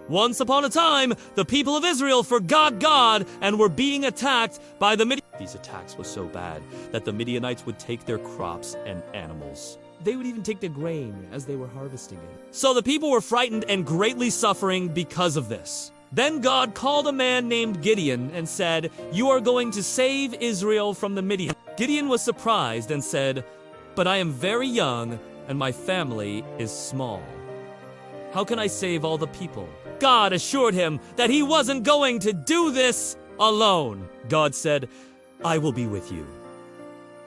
Once upon a time, the people of Israel forgot God and were being attacked by the Midianites. These attacks were so bad that the Midianites would take their crops and animals. They would even take the grain as they were harvesting it. So the people were frightened and greatly suffering because of this. Then God called a man named Gideon and said, "You are going to save Israel from the Midianites." Gideon was surprised and said, "But I am very young and my family is small. How can I save all the people?" God assured him that he wasn't going to do this alone. God said, "I will be with you."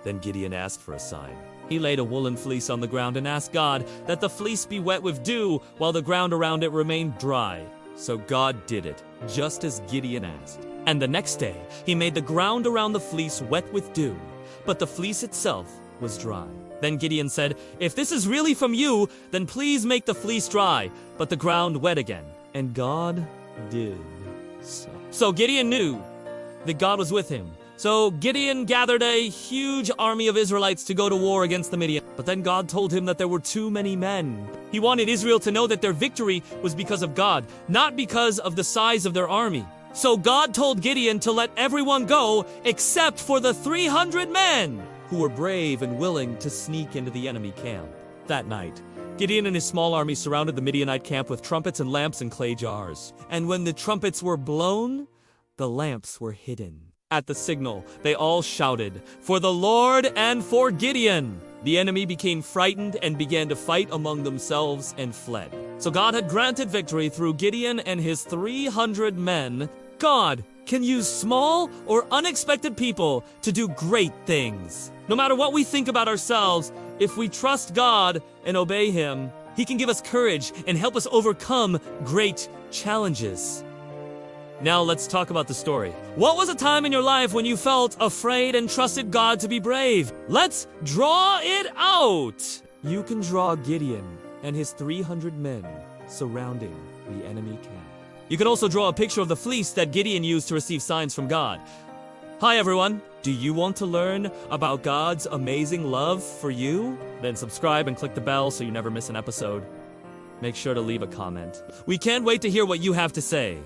Then Gideon asked for a sign. He laid a woolen fleece on the ground and asked God that the fleece be wet with dew while the ground around it remained dry. So God did it, just as Gideon asked. And the next day, he made the ground around the fleece wet with dew, but the fleece itself was dry. Then Gideon said, "If this is really from you, then please make the fleece dry, but the ground wet again." And God did so. So Gideon knew that God was with him. So Gideon gathered a huge army of Israelites to go to war against the Midianites. But then God told him that there were too many men. He wanted Israel to know that their victory was because of God, not because of the size of their army. So God told Gideon to let everyone go except for the 300 men who were brave and willing to sneak into the enemy camp. That night, Gideon and his small army surrounded the Midianite camp with trumpets and lamps and clay jars. And when the trumpets were blown, the lamps were hidden. At the signal, they all shouted, "For the Lord and for Gideon!" The enemy became frightened and began to fight among themselves and fled. So God had granted victory through Gideon and his 300 men. God can use small or unexpected people to do great things. No matter what we think about ourselves, if we trust God and obey Him, He can give us courage and help us overcome great challenges. Now let's talk about the story. What was a time in your life when you felt afraid and trusted God to be brave? Let's draw it out! You can draw Gideon and his 300 men surrounding the enemy camp. You can also draw a picture of the fleece that Gideon used to receive signs from God. Hi everyone! Do you want to learn about God's amazing love for you? Then subscribe and click the bell so you never miss an episode. Make sure to leave a comment. We can't wait to hear what you have to say.